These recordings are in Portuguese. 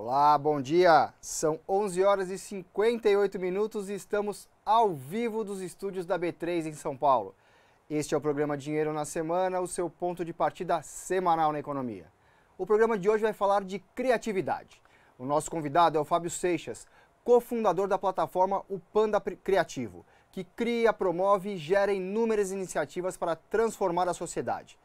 Olá, bom dia! São 11 horas e 58 minutos e estamos ao vivo dos estúdios da B3 em São Paulo. Este é o programa Dinheiro na Semana, o seu ponto de partida semanal na economia. O programa de hoje vai falar de criatividade. O nosso convidado é o Fábio Seixas, cofundador da plataforma O Panda Criativo, que cria, promove e gera inúmeras iniciativas para transformar a sociedade.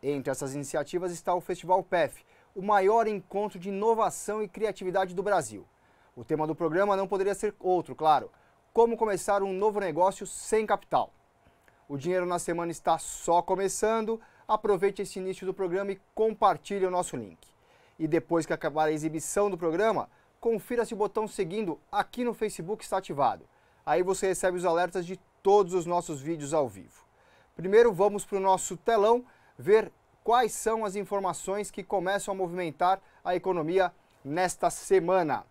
Entre essas iniciativas está o Festival PEF, o maior encontro de inovação e criatividade do Brasil. O tema do programa não poderia ser outro, claro: como começar um novo negócio sem capital. O Dinheiro na Semana está só começando, aproveite esse início do programa e compartilhe o nosso link. E depois que acabar a exibição do programa, confira se o botão seguindo aqui no Facebook está ativado. Aí você recebe os alertas de todos os nossos vídeos ao vivo. Primeiro vamos para o nosso telão ver quais são as informações que começam a movimentar a economia nesta semana.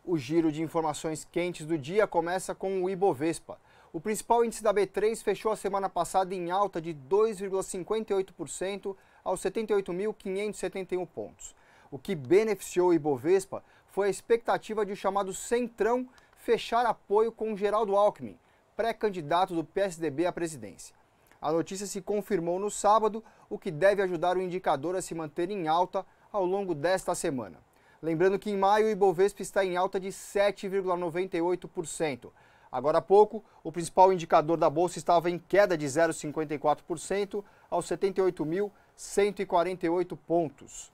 O giro de informações quentes do dia começa com o Ibovespa. O principal índice da B3 fechou a semana passada em alta de 2,58% aos 78.571 pontos. O que beneficiou o Ibovespa foi a expectativa de o chamado Centrão fechar apoio com Geraldo Alckmin, pré-candidato do PSDB à presidência. A notícia se confirmou no sábado, o que deve ajudar o indicador a se manter em alta ao longo desta semana. Lembrando que em maio o Ibovespa está em alta de 7,98%. Agora há pouco, o principal indicador da Bolsa estava em queda de 0,54% aos 78.148 pontos.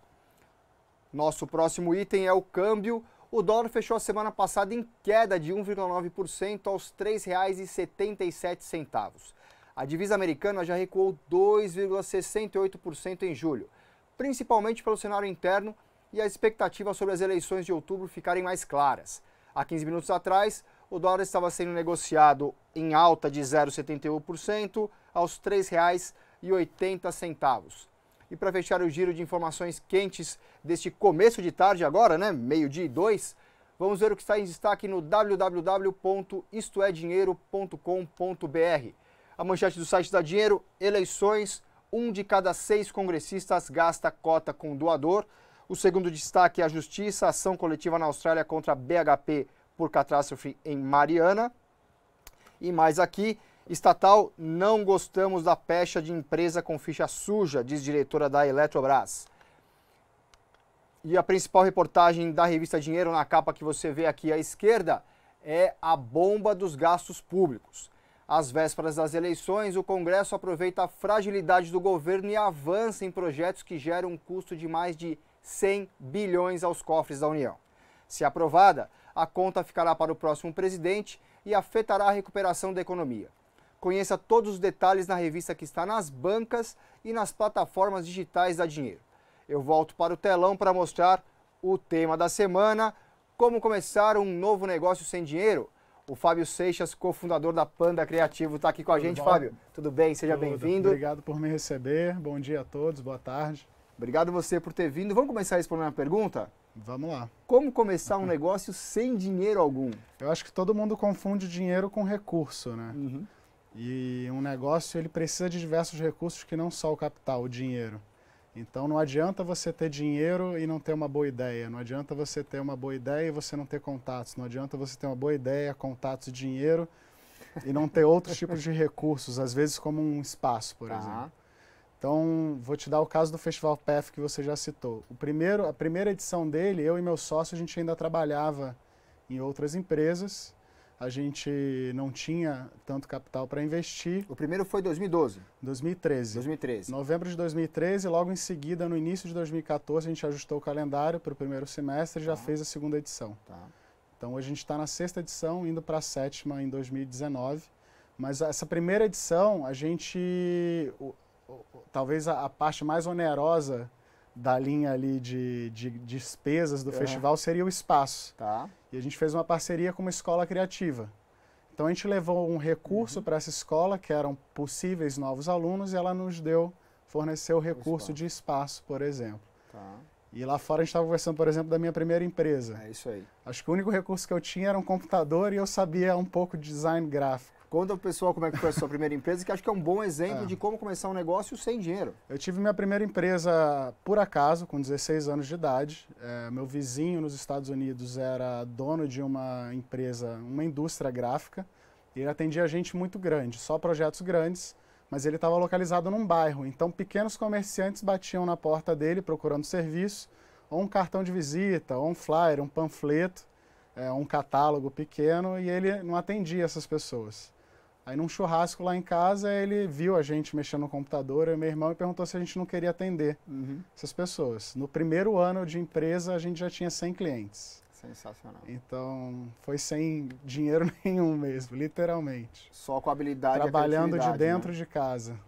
Nosso próximo item é o câmbio. O dólar fechou a semana passada em queda de 1,9% aos R$ 3,77. A divisa americana já recuou 2,68% em julho, principalmente pelo cenário interno e a expectativa sobre as eleições de outubro ficarem mais claras. Há 15 minutos atrás, o dólar estava sendo negociado em alta de 0,71% aos R$ 3,80. E para fechar o giro de informações quentes deste começo de tarde agora, meio-dia e 2, vamos ver o que está em destaque no www.istoedinheiro.com.br. A manchete do site dá Dinheiro: eleições, 1 de cada 6 congressistas gasta cota com doador. O segundo destaque é a Justiça, ação coletiva na Austrália contra a BHP por catástrofe em Mariana. E mais aqui, estatal: não gostamos da pecha de empresa com ficha suja, diz diretora da Eletrobras. E a principal reportagem da revista Dinheiro, na capa que você vê aqui à esquerda, é a bomba dos gastos públicos. Às vésperas das eleições, o Congresso aproveita a fragilidade do governo e avança em projetos que geram um custo de mais de 100 bilhões aos cofres da União. Se aprovada, a conta ficará para o próximo presidente e afetará a recuperação da economia. Conheça todos os detalhes na revista que está nas bancas e nas plataformas digitais da Dinheiro. Eu volto para o telão para mostrar o tema da semana: como começar um novo negócio sem dinheiro. O Fábio Seixas, cofundador da Panda Criativo, está aqui com a gente. Bom? Fábio, tudo bem? Seja bem-vindo. Obrigado por me receber. Bom dia a todos, boa tarde. Obrigado você por ter vindo. Vamos começar respondendo a pergunta? Vamos lá. Como começar um negócio sem dinheiro algum? Eu acho que todo mundo confunde dinheiro com recurso, né? Uhum. E um negócio, ele precisa de diversos recursos que não só o capital, o dinheiro. Então não adianta você ter dinheiro e não ter uma boa ideia. Não adianta você ter uma boa ideia e você não ter contatos. Não adianta você ter uma boa ideia, contatos e dinheiro e não ter outros tipos de recursos, às vezes como um espaço, por exemplo. Então, vou te dar o caso do Festival PEF que você já citou. A primeira edição dele, eu e meu sócio, a gente ainda trabalhava em outras empresas. A gente não tinha tanto capital para investir. O primeiro foi em 2012? 2013. 2013. Novembro de 2013, logo em seguida, no início de 2014, a gente ajustou o calendário para o primeiro semestre e já fez a segunda edição. Então, a gente está na 6ª edição, indo para a 7ª em 2019. Mas essa primeira edição, a gente... talvez a parte mais onerosa da linha ali de despesas do festival seria o espaço. E a gente fez uma parceria com uma escola criativa. Então a gente levou um recurso para essa escola, que eram possíveis novos alunos, e ela nos forneceu o recurso de espaço, por exemplo. E lá fora a gente estava conversando, por exemplo, da minha primeira empresa. É isso aí. Acho que o único recurso que eu tinha era um computador e eu sabia um pouco de design gráfico. Conta pro pessoal como é que foi a sua primeira empresa, que acho que é um bom exemplo de como começar um negócio sem dinheiro. Eu tive minha primeira empresa por acaso, com 16 anos de idade. Meu vizinho nos Estados Unidos era dono de uma empresa, uma indústria gráfica, e ele atendia gente muito grande, só projetos grandes, mas ele estava localizado num bairro. Então, pequenos comerciantes batiam na porta dele procurando serviço, ou um cartão de visita, ou um flyer, um panfleto, um catálogo pequeno, e ele não atendia essas pessoas. Aí num churrasco lá em casa, ele viu a gente mexendo no computador, eu e meu irmão, e perguntou se a gente não queria atender essas pessoas. No primeiro ano de empresa, a gente já tinha 100 clientes. Sensacional. Então, foi sem dinheiro nenhum mesmo, literalmente. Só com habilidade trabalhando e de dentro, né? de casa.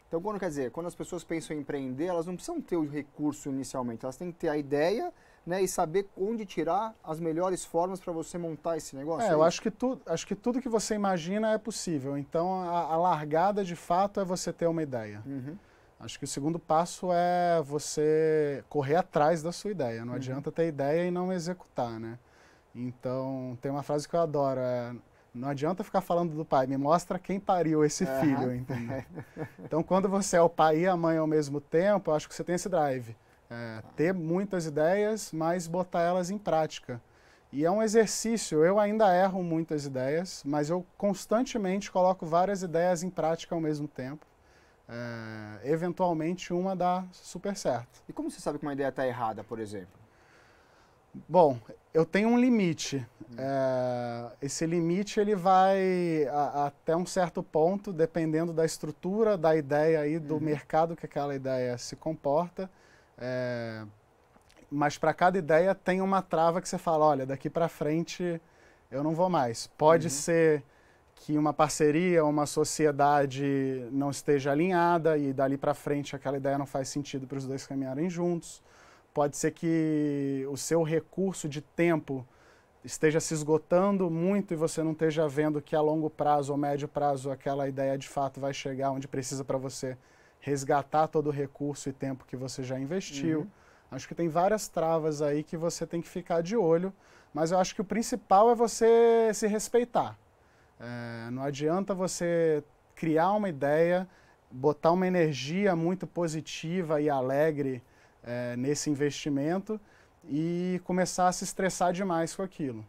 Então, quer dizer, quando as pessoas pensam em empreender, elas não precisam ter o recurso inicialmente, elas têm que ter a ideia, né, e saber onde tirar as melhores formas para você montar esse negócio. Eu acho que tudo que você imagina é possível. Então, a largada, de fato, é você ter uma ideia. Acho que o segundo passo é você correr atrás da sua ideia. Não adianta ter ideia e não executar, né? Então, tem uma frase que eu adoro, não adianta ficar falando do pai, me mostra quem pariu esse filho, entendeu? Então, quando você é o pai e a mãe ao mesmo tempo, eu acho que você tem esse drive. Ter muitas ideias, mas botar elas em prática. E é um exercício, eu ainda erro muitas ideias, mas eu constantemente coloco várias ideias em prática ao mesmo tempo. Eventualmente uma dá super certo. E como você sabe que uma ideia está errada, por exemplo? Bom, eu tenho um limite. Esse limite ele vai até um certo ponto, dependendo da estrutura da ideia e do mercado que aquela ideia se comporta. Mas para cada ideia tem uma trava que você fala, olha, daqui para frente eu não vou mais. Pode ser que uma parceria, uma sociedade não esteja alinhada e dali para frente aquela ideia não faz sentido para os dois caminharem juntos. Pode ser que o seu recurso de tempo esteja se esgotando muito e você não esteja vendo que a longo prazo ou médio prazo aquela ideia de fato vai chegar onde precisa para você resgatar todo o recurso e tempo que você já investiu. Acho que tem várias travas aí que você tem que ficar de olho, mas eu acho que o principal é você se respeitar. Não adianta você criar uma ideia, botar uma energia muito positiva e alegre nesse investimento e começar a se estressar demais com aquilo.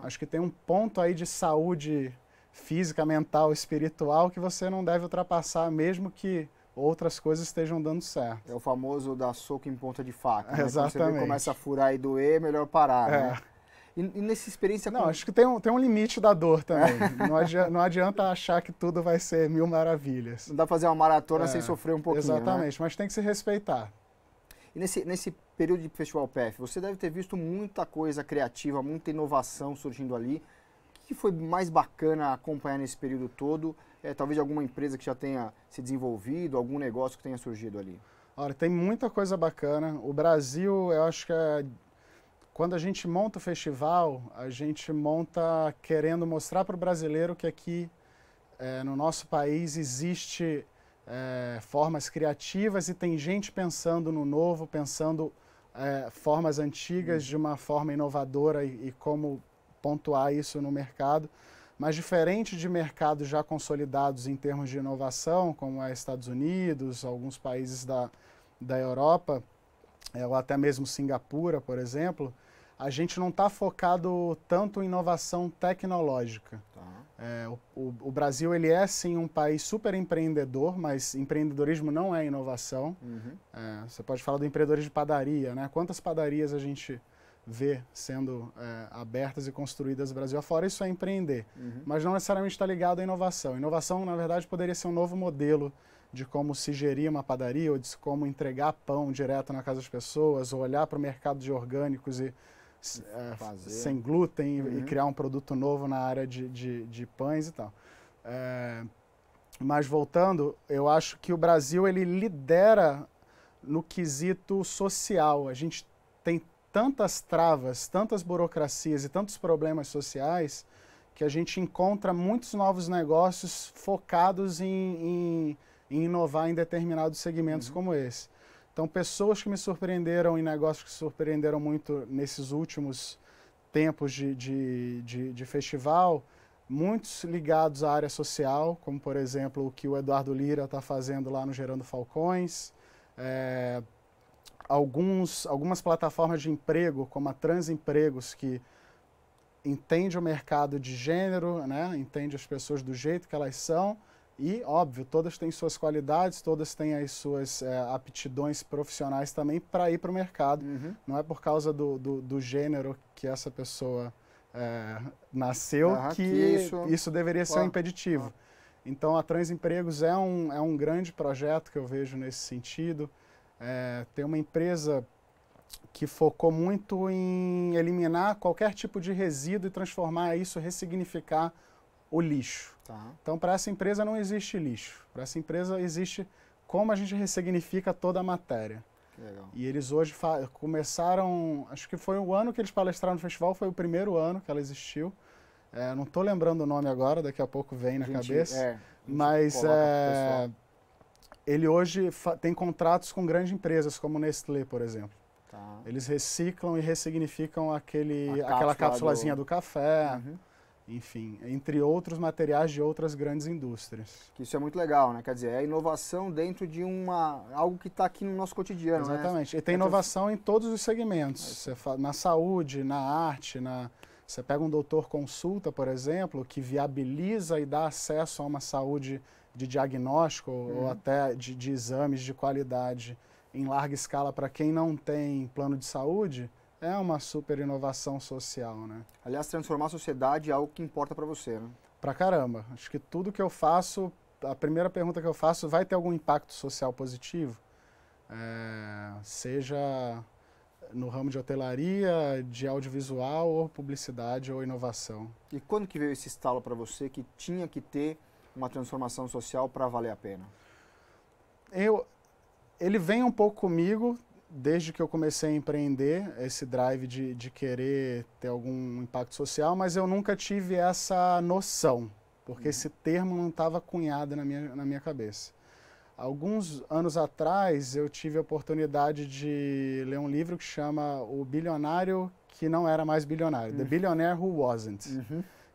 Acho que tem um ponto aí de saúde física, mental, espiritual que você não deve ultrapassar, mesmo que outras coisas estejam dando certo. É o famoso dar soco em ponta de faca. Né? Exatamente. Quando você começa a furar e doer, é melhor parar, né? E nessa experiência... Não, acho que tem um limite da dor também. Não adianta achar que tudo vai ser mil maravilhas. Não dá pra fazer uma maratona sem sofrer um pouquinho, exatamente, né? Mas tem que se respeitar. E nesse período de Festival PF, você deve ter visto muita coisa criativa, muita inovação surgindo ali. O que foi mais bacana acompanhar nesse período todo? Talvez alguma empresa que já tenha se desenvolvido, algum negócio que tenha surgido ali? Olha, tem muita coisa bacana. O Brasil, eu acho que quando a gente monta o festival, a gente monta querendo mostrar para o brasileiro que aqui no nosso país existe formas criativas e tem gente pensando no novo, pensando formas antigas de uma forma inovadora e como pontuar isso no mercado. Mas diferente de mercados já consolidados em termos de inovação, como Estados Unidos, alguns países da Europa, ou até mesmo Singapura, por exemplo, a gente não está focado tanto em inovação tecnológica. O Brasil ele é sim um país super empreendedor, mas empreendedorismo não é inovação. Você pode falar do empreendedorismo de padaria, né? Quantas padarias a gente vê sendo abertas e construídas no Brasil afora, isso é empreender. Mas não necessariamente está ligado à inovação. Inovação, na verdade, poderia ser um novo modelo de como se gerir uma padaria, ou de como entregar pão direto na casa das pessoas, ou olhar para o mercado de orgânicos e sem glúten e criar um produto novo na área de pães e tal. Mas voltando, eu acho que o Brasil ele lidera no quesito social. A gente tem tantas travas, tantas burocracias e tantos problemas sociais que a gente encontra muitos novos negócios focados em inovar em determinados segmentos como esse. Então, pessoas que me surpreenderam em negócios que surpreenderam muito nesses últimos tempos de festival, muitos ligados à área social, como, por exemplo, o que o Eduardo Lira está fazendo lá no Gerando Falcões, algumas plataformas de emprego, como a Transempregos, que entende o mercado de gênero, né? Entende as pessoas do jeito que elas são e, óbvio, todas têm suas qualidades, todas têm as suas aptidões profissionais também para ir para o mercado. Uhum. Não é por causa do gênero que essa pessoa nasceu que isso deveria ser um impeditivo. Então, a Transempregos é um grande projeto que eu vejo nesse sentido. Tem uma empresa que focou muito em eliminar qualquer tipo de resíduo e transformar isso, ressignificar o lixo. Tá. Então, para essa empresa não existe lixo. Para essa empresa existe como a gente ressignifica toda a matéria. Que legal. E eles hoje começaram, acho que foi o ano que eles palestraram no festival, foi o primeiro ano que ela existiu. Não estou lembrando o nome agora, daqui a pouco vem na cabeça. Mas ele hoje tem contratos com grandes empresas, como Nestlé, por exemplo. Tá. Eles reciclam e ressignificam aquela cápsulazinha do café, enfim, entre outros materiais de outras grandes indústrias. Isso é muito legal, né? Quer dizer, é inovação dentro de algo que está aqui no nosso cotidiano. Exatamente. Né? E tem inovação em todos os segmentos. Na saúde, na arte, você pega um doutor consulta, por exemplo, que viabiliza e dá acesso a uma saúde de diagnóstico ou até de exames de qualidade em larga escala para quem não tem plano de saúde, é uma super inovação social, né? Aliás, transformar a sociedade é algo que importa para você, né? Pra caramba. Acho que tudo que eu faço, a primeira pergunta que eu faço, vai ter algum impacto social positivo? Seja no ramo de hotelaria, de audiovisual, ou publicidade, ou inovação. E quando que veio esse estalo para você que tinha que ter uma transformação social para valer a pena? Ele vem um pouco comigo desde que eu comecei a empreender, esse drive de querer ter algum impacto social, mas eu nunca tive essa noção, porque esse termo não estava cunhado na minha cabeça. Alguns anos atrás, eu tive a oportunidade de ler um livro que chama O Bilionário que Não Era Mais Bilionário, The Billionaire Who Wasn't,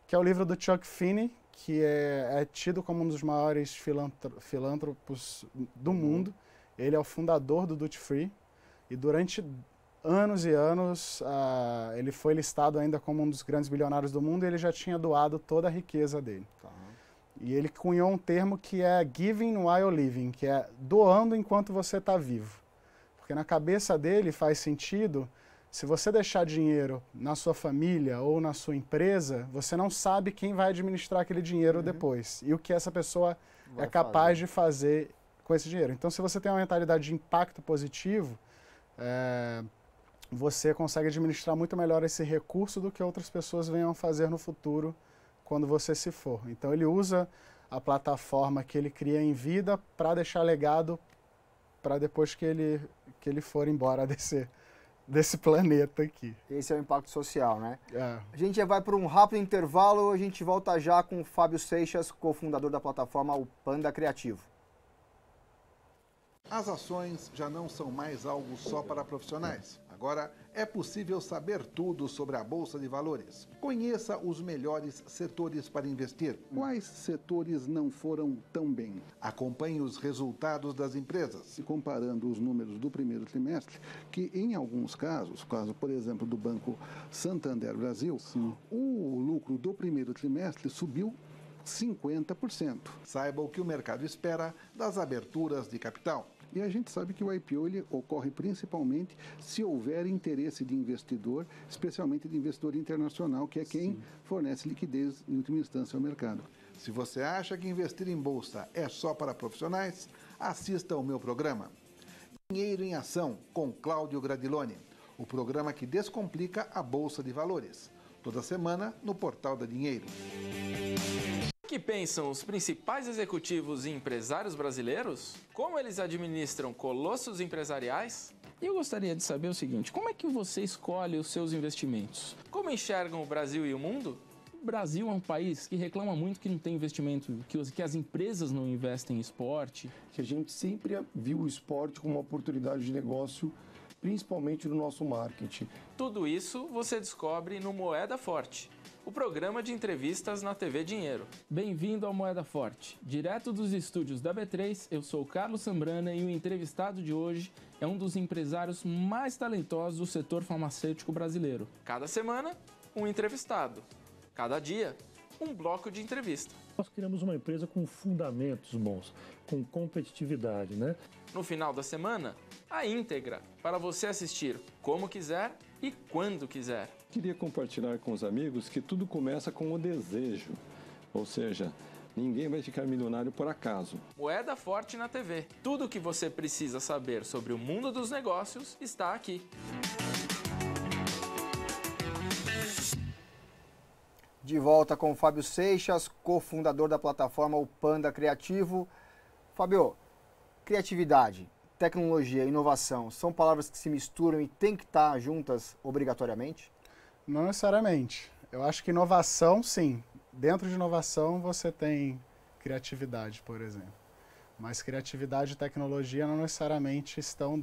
que é o livro do Chuck Finney, que é tido como um dos maiores filântropos do mundo. Ele é o fundador do Duty Free e durante anos e anos ele foi listado ainda como um dos grandes bilionários do mundo e ele já tinha doado toda a riqueza dele. Tá. E ele cunhou um termo que é giving while living, que é doando enquanto você está vivo. Porque na cabeça dele faz sentido, se você deixar dinheiro na sua família ou na sua empresa, você não sabe quem vai administrar aquele dinheiro depois e o que essa pessoa é capaz de fazer com esse dinheiro. Então, se você tem uma mentalidade de impacto positivo, você consegue administrar muito melhor esse recurso do que outras pessoas venham a fazer no futuro quando você se for. Então, ele usa a plataforma que ele cria em vida para deixar legado para depois que ele for embora desse planeta aqui. Esse é o impacto social, né? A gente já vai para um rápido intervalo, a gente volta já com o Fábio Seixas, cofundador da plataforma O Panda Criativo. As ações já não são mais algo só para profissionais. Agora é possível saber tudo sobre a Bolsa de Valores. Conheça os melhores setores para investir. Quais setores não foram tão bem? Acompanhe os resultados das empresas. E comparando os números do primeiro trimestre, que em alguns casos, caso por exemplo do Banco Santander Brasil, o lucro do primeiro trimestre subiu 50%. Saiba o que o mercado espera das aberturas de capital. E a gente sabe que o IPO ele ocorre principalmente se houver interesse de investidor, especialmente de investidor internacional, que é quem fornece liquidez em última instância ao mercado. Se você acha que investir em bolsa é só para profissionais, assista ao meu programa Dinheiro em Ação com Cláudio Gradiloni, o programa que descomplica a Bolsa de Valores. Toda semana no Portal da Dinheiro. O que pensam os principais executivos e empresários brasileiros? Como eles administram colossos empresariais? Eu gostaria de saber o seguinte, como é que você escolhe os seus investimentos? Como enxergam o Brasil e o mundo? O Brasil é um país que reclama muito que não tem investimento, que as empresas não investem em esporte. Que a gente sempre viu o esporte como uma oportunidade de negócio, principalmente no nosso marketing. Tudo isso você descobre no Moeda Forte. o programa de entrevistas na TV Dinheiro. Bem-vindo ao Moeda Forte. Direto dos estúdios da B3, eu sou o Carlos Sambrana e o entrevistado de hoje é um dos empresários mais talentosos do setor farmacêutico brasileiro. Cada semana, um entrevistado. Cada dia, um bloco de entrevista. Nós criamos uma empresa com fundamentos bons, com competitividade, né? No final da semana, a íntegra, para você assistir como quiser e quando quiser. Queria compartilhar com os amigos que tudo começa com o desejo, ou seja, ninguém vai ficar milionário por acaso. Moeda Forte na TV. Tudo o que você precisa saber sobre o mundo dos negócios está aqui. De volta com o Fábio Seixas, cofundador da plataforma O Panda Criativo. Fábio, criatividade, tecnologia, inovação, são palavras que se misturam e têm que estar juntas obrigatoriamente? Não necessariamente. Eu acho que inovação, sim. Dentro de inovação você tem criatividade, por exemplo. Mas criatividade e tecnologia não necessariamente estão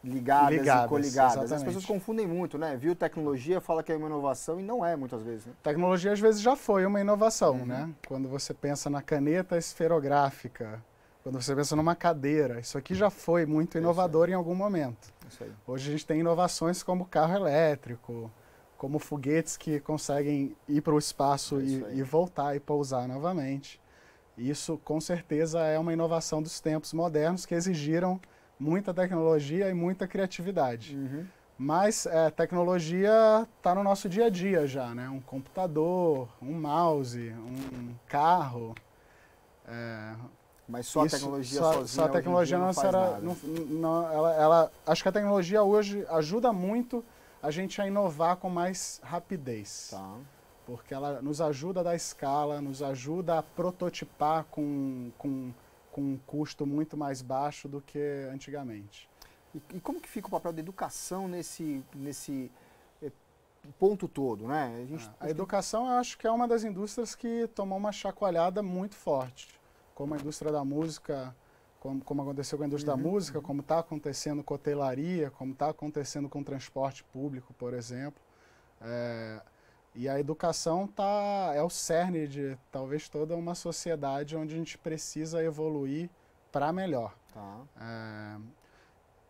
ligadas e coligadas. Exatamente. As pessoas confundem muito, né? Viu tecnologia, fala que é uma inovação e não é muitas vezes, né? Tecnologia às vezes já foi uma inovação, né? Quando você pensa na caneta esferográfica, quando você pensa numa cadeira, isso aqui já foi muito inovador em algum momento. Hoje a gente tem inovações como carro elétrico, como foguetes que conseguem ir para o espaço e voltar e pousar novamente. Isso com certeza é uma inovação dos tempos modernos que exigiram muita tecnologia e muita criatividade. Mas tecnologia está no nosso dia a dia já, né? Um computador, um mouse, um carro. Mas só a tecnologia sozinha só a tecnologia não faz nada. Acho que a tecnologia hoje ajuda muito a gente a inovar com mais rapidez. Tá. Porque ela nos ajuda a dar escala, nos ajuda a prototipar com um custo muito mais baixo do que antigamente. E como que fica o papel da educação nesse ponto todo, né? A educação, eu acho que é uma das indústrias que tomou uma chacoalhada muito forte, como a indústria da música, como aconteceu com a indústria da música, como está acontecendo com hotelaria, como está acontecendo com transporte público, por exemplo. E a educação é o cerne de talvez toda uma sociedade onde a gente precisa evoluir para melhor. Tá.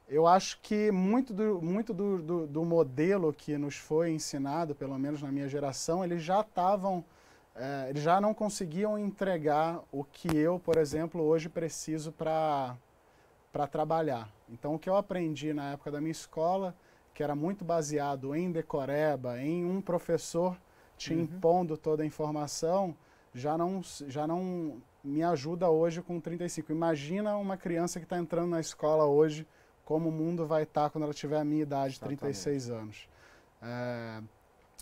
Eu acho que muito do modelo que nos foi ensinado, pelo menos na minha geração, eles já não conseguiam entregar o que eu, por exemplo, hoje preciso para trabalhar. Então, o que eu aprendi na época da minha escola, que era muito baseado em decoreba, em um professor te impondo toda a informação, já não me ajuda hoje com 35. Imagina uma criança que está entrando na escola hoje, como o mundo vai estar quando ela tiver a minha idade, 36 anos.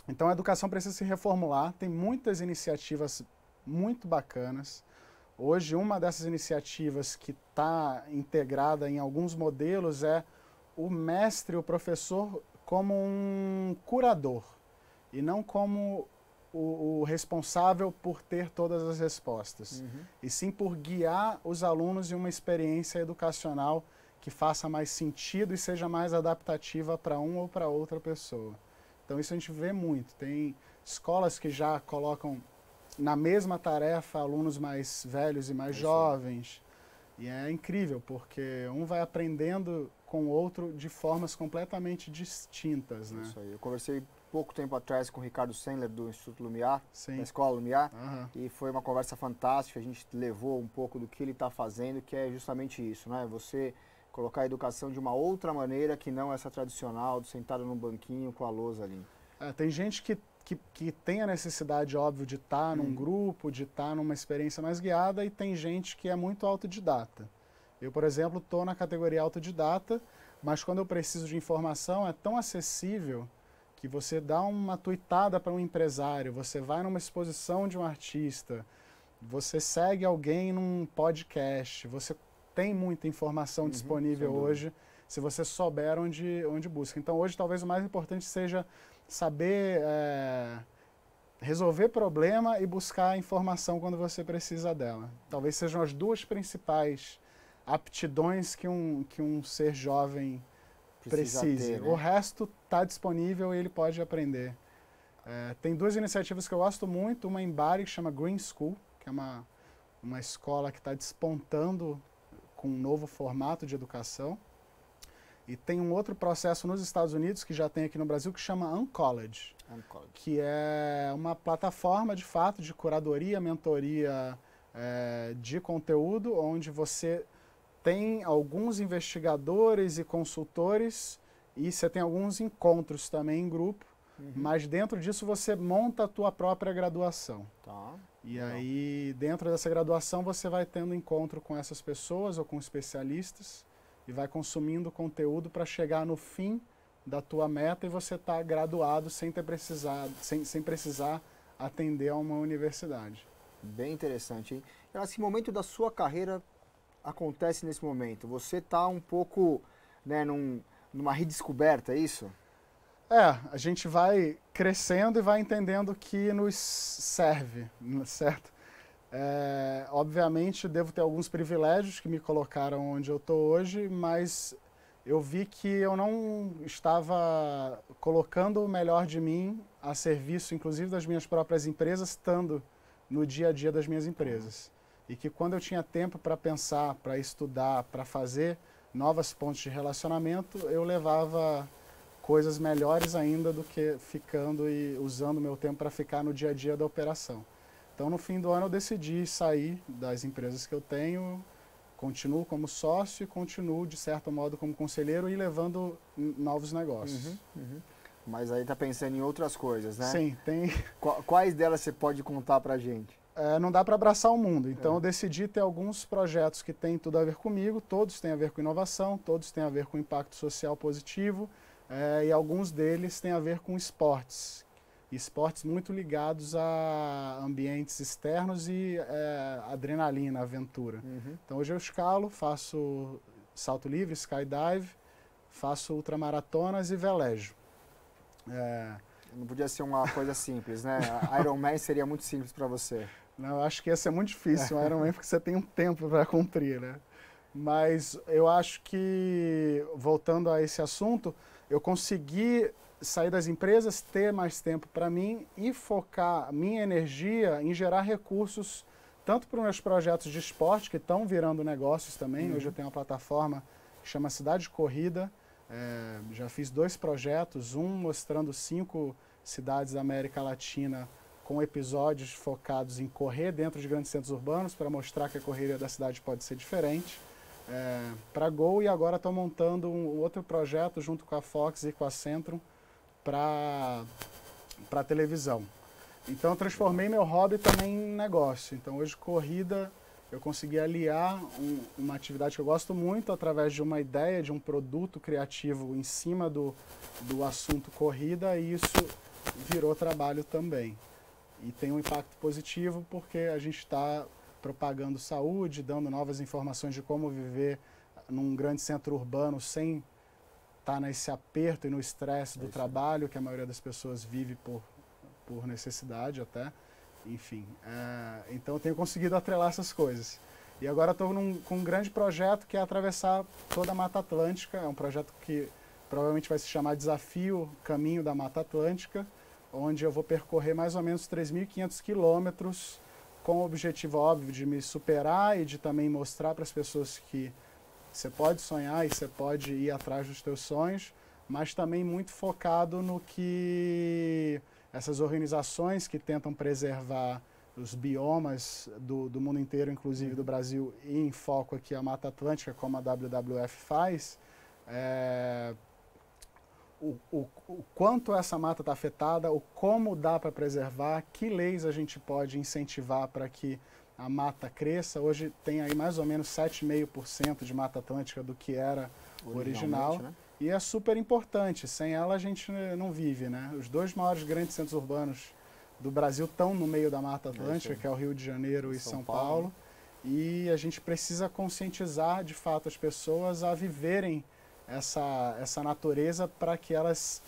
Então a educação precisa se reformular, tem muitas iniciativas muito bacanas. Hoje uma dessas iniciativas que está integrada em alguns modelos é o mestre, o professor, como um curador e não como o responsável por ter todas as respostas, e sim por guiar os alunos em uma experiência educacional que faça mais sentido e seja mais adaptativa para um ou para outra pessoa. Então isso a gente vê muito. Tem escolas que já colocam na mesma tarefa alunos mais velhos e mais jovens. E é incrível, porque um vai aprendendo com o outro de formas completamente distintas, né? Isso aí. Eu conversei pouco tempo atrás com o Ricardo Sendler, do Instituto Lumiar, Sim. da Escola Lumiar, e foi uma conversa fantástica. A gente levou um pouco do que ele está fazendo, que é justamente isso, né? Você colocar a educação de uma outra maneira que não essa tradicional, de sentado num banquinho com a lousa ali. Tem gente que tem a necessidade, óbvio, de estar num grupo, de estar numa experiência mais guiada, e tem gente que é muito autodidata. Eu, por exemplo, estou na categoria autodidata, mas quando eu preciso de informação é tão acessível que você dá uma tuitada para um empresário, você vai numa exposição de um artista, você segue alguém num podcast, você tem muita informação disponível hoje, se você souber onde busca. Então hoje talvez o mais importante seja saber resolver problema e buscar informação quando você precisa dela. Talvez sejam as duas principais aptidões que um ser jovem precise. Ter, né? O resto está disponível e ele pode aprender Tem duas iniciativas que eu gosto muito, uma em Bari que chama Green School, que é uma escola que está despontando com um novo formato de educação. E tem um outro processo nos Estados Unidos, que já tem aqui no Brasil, que chama Uncollege, que é uma plataforma, de fato, de curadoria, mentoria de conteúdo, onde você tem alguns investigadores e consultores e você tem alguns encontros também em grupo, mas dentro disso você monta a tua própria graduação. Tá. E aí, dentro dessa graduação, você vai tendo encontro com essas pessoas ou com especialistas e vai consumindo conteúdo para chegar no fim da tua meta e você está graduado sem precisar atender a uma universidade. Bem interessante, hein? Esse momento da sua carreira acontece nesse momento. Você está um pouco, né, numa redescoberta, é isso? A gente vai crescendo e vai entendendo o que nos serve, certo? Obviamente, devo ter alguns privilégios que me colocaram onde eu estou hoje, mas eu vi que eu não estava colocando o melhor de mim a serviço, inclusive das minhas próprias empresas, estando no dia a dia das minhas empresas. E que quando eu tinha tempo para pensar, para estudar, para fazer novas pontes de relacionamento, eu levava coisas melhores ainda do que ficando e usando meu tempo para ficar no dia a dia da operação. Então, no fim do ano, eu decidi sair das empresas que eu tenho, continuo como sócio e continuo, de certo modo, como conselheiro e levando novos negócios. Mas aí tá pensando em outras coisas, né? Sim, tem... Quais delas você pode contar pra gente? Não dá para abraçar o mundo, então eu decidi ter alguns projetos que têm tudo a ver comigo, todos têm a ver com inovação, todos têm a ver com impacto social positivo, e alguns deles têm a ver com esportes. Esportes muito ligados a ambientes externos e adrenalina, aventura. Então hoje eu escalo, faço salto livre, skydive, faço ultramaratonas e velejo. Não podia ser uma coisa simples, né? Ironman seria muito simples para você. Não, eu acho que ia ser muito difícil um Ironman porque você tem um tempo para cumprir, né? Mas eu acho que, voltando a esse assunto, eu consegui sair das empresas, ter mais tempo para mim e focar minha energia em gerar recursos tanto para os meus projetos de esporte, que estão virando negócios também. Hoje eu tenho uma plataforma que chama Cidade de Corrida. Já fiz 2 projetos, um mostrando 5 cidades da América Latina com episódios focados em correr dentro de grandes centros urbanos para mostrar que a corrida da cidade pode ser diferente. Para Gol, e agora estou montando um outro projeto junto com a Fox e com a Centrum para televisão. Então eu transformei meu hobby também em negócio. Então hoje corrida eu consegui aliar uma atividade que eu gosto muito através de uma ideia, de um produto criativo em cima do assunto corrida, e isso virou trabalho também. E tem um impacto positivo porque a gente está propagando saúde, dando novas informações de como viver num grande centro urbano sem estar nesse aperto e no estresse do trabalho que a maioria das pessoas vive por necessidade até. Enfim, então eu tenho conseguido atrelar essas coisas. E agora estou com um grande projeto que é atravessar toda a Mata Atlântica. É um projeto que provavelmente vai se chamar Desafio Caminho da Mata Atlântica, onde eu vou percorrer mais ou menos 3.500 quilômetros com o objetivo óbvio de me superar e de também mostrar para as pessoas que você pode sonhar e você pode ir atrás dos teus sonhos, mas também muito focado no que essas organizações que tentam preservar os biomas do mundo inteiro, inclusive do Brasil, e em foco aqui a Mata Atlântica, como a WWF faz, o quanto essa mata está afetada, o como dá para preservar, que leis a gente pode incentivar para que a mata cresça. Hoje tem aí mais ou menos 7,5% de Mata Atlântica do que era original, né? E é super importante, sem ela a gente não vive, né? Os 2 maiores grandes centros urbanos do Brasil estão no meio da Mata Atlântica, que é o Rio de Janeiro e São Paulo, e a gente precisa conscientizar de fato as pessoas a viverem essa natureza para que elas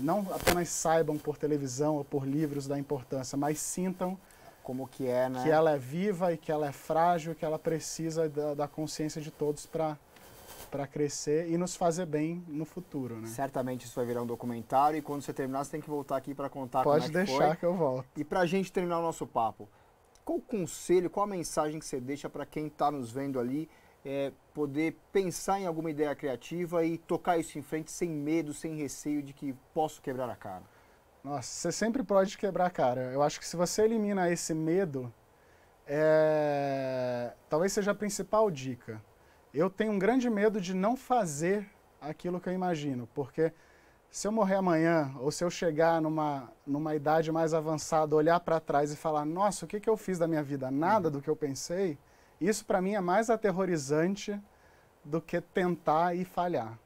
não apenas saibam por televisão ou por livros da importância, mas sintam como que é, né? Que ela é viva e que ela é frágil, que ela precisa da consciência de todos para para crescer e nos fazer bem no futuro, né? Certamente isso vai virar um documentário e quando você terminar você tem que voltar aqui para contar Pode como é que foi. Pode deixar que eu volto. E para a gente terminar o nosso papo, qual o conselho, qual a mensagem que você deixa para quem está nos vendo ali poder pensar em alguma ideia criativa e tocar isso em frente sem medo, sem receio de que posso quebrar a cara? Nossa, você sempre pode quebrar a cara. Eu acho que se você elimina esse medo, talvez seja a principal dica. Eu tenho um grande medo de não fazer aquilo que eu imagino, porque se eu morrer amanhã, ou se eu chegar numa idade mais avançada, olhar para trás e falar, nossa, o que eu fiz da minha vida? Nada do que eu pensei, isso para mim é mais aterrorizante do que tentar e falhar.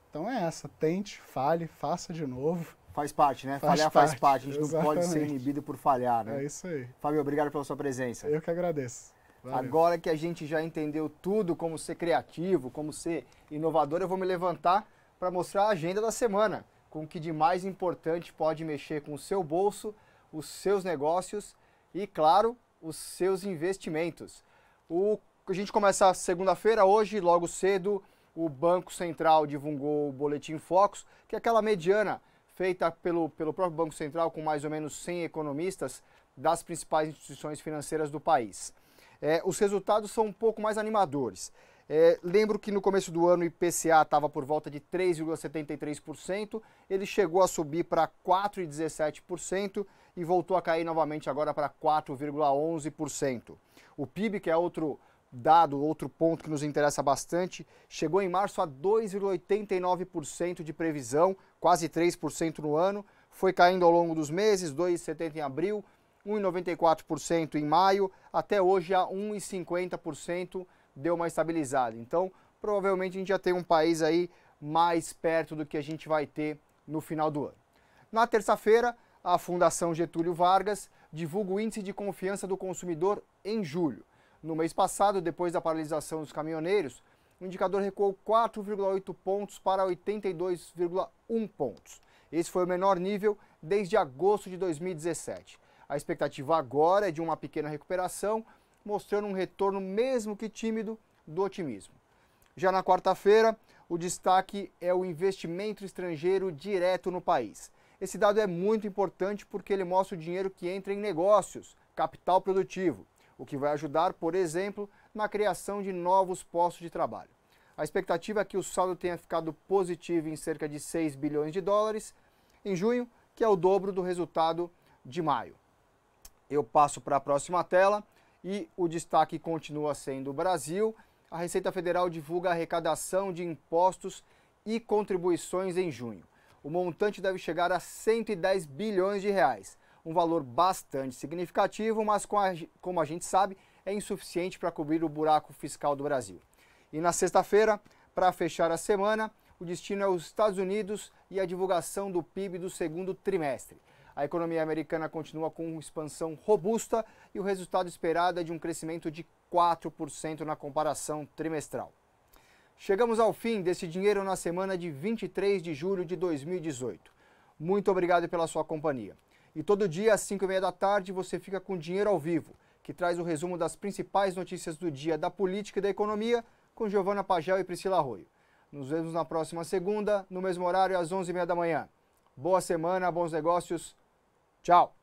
Então é essa, tente, falhe, faça de novo. Faz parte, né? Falhar faz parte, a gente não pode ser inibido por falhar, né? É isso aí. Fábio, obrigado pela sua presença. Eu que agradeço. Valeu. Agora que a gente já entendeu tudo, como ser criativo, como ser inovador, eu vou me levantar para mostrar a agenda da semana, com o que de mais importante pode mexer com o seu bolso, os seus negócios e, claro, os seus investimentos. A gente começa segunda-feira, hoje, logo cedo, o Banco Central divulgou o Boletim Focus, que é aquela mediana feita pelo próprio Banco Central com mais ou menos 100 economistas das principais instituições financeiras do país. Os resultados são um pouco mais animadores. Lembro que no começo do ano o IPCA estava por volta de 3,73%, ele chegou a subir para 4,17% e voltou a cair novamente agora para 4,11%. O PIB, que é outro dado, outro ponto que nos interessa bastante, chegou em março a 2,89% de previsão, quase 3% no ano, foi caindo ao longo dos meses, 2,70% em abril, 1,94% em maio, até hoje a 1,50% deu uma estabilizada. Então, provavelmente a gente já tem um país aí mais perto do que a gente vai ter no final do ano. Na terça-feira, a Fundação Getúlio Vargas divulga o Índice de Confiança do Consumidor em julho. No mês passado, depois da paralisação dos caminhoneiros, o indicador recuou 4,8 pontos para 82,1 pontos. Esse foi o menor nível desde agosto de 2017. A expectativa agora é de uma pequena recuperação, mostrando um retorno, mesmo que tímido, do otimismo. Já na quarta-feira, o destaque é o investimento estrangeiro direto no país. Esse dado é muito importante porque ele mostra o dinheiro que entra em negócios, capital produtivo, o que vai ajudar, por exemplo, na criação de novos postos de trabalho. A expectativa é que o saldo tenha ficado positivo em cerca de 6 bilhões de dólares em junho, que é o dobro do resultado de maio. Eu passo para a próxima tela e o destaque continua sendo o Brasil. A Receita Federal divulga a arrecadação de impostos e contribuições em junho. O montante deve chegar a 110 bilhões de reais, um valor bastante significativo, mas como a gente sabe, é insuficiente para cobrir o buraco fiscal do Brasil. E na sexta-feira, para fechar a semana, o destino é os Estados Unidos e a divulgação do PIB do segundo trimestre. A economia americana continua com expansão robusta e o resultado esperado é de um crescimento de 4% na comparação trimestral. Chegamos ao fim desse Dinheiro na Semana de 23 de julho de 2018. Muito obrigado pela sua companhia. E todo dia às 5h30 da tarde você fica com Dinheiro ao Vivo, que traz o resumo das principais notícias do dia da política e da economia com Giovana Pagel e Priscila Arroio. Nos vemos na próxima segunda, no mesmo horário, às 11h30 da manhã. Boa semana, bons negócios. Tchau!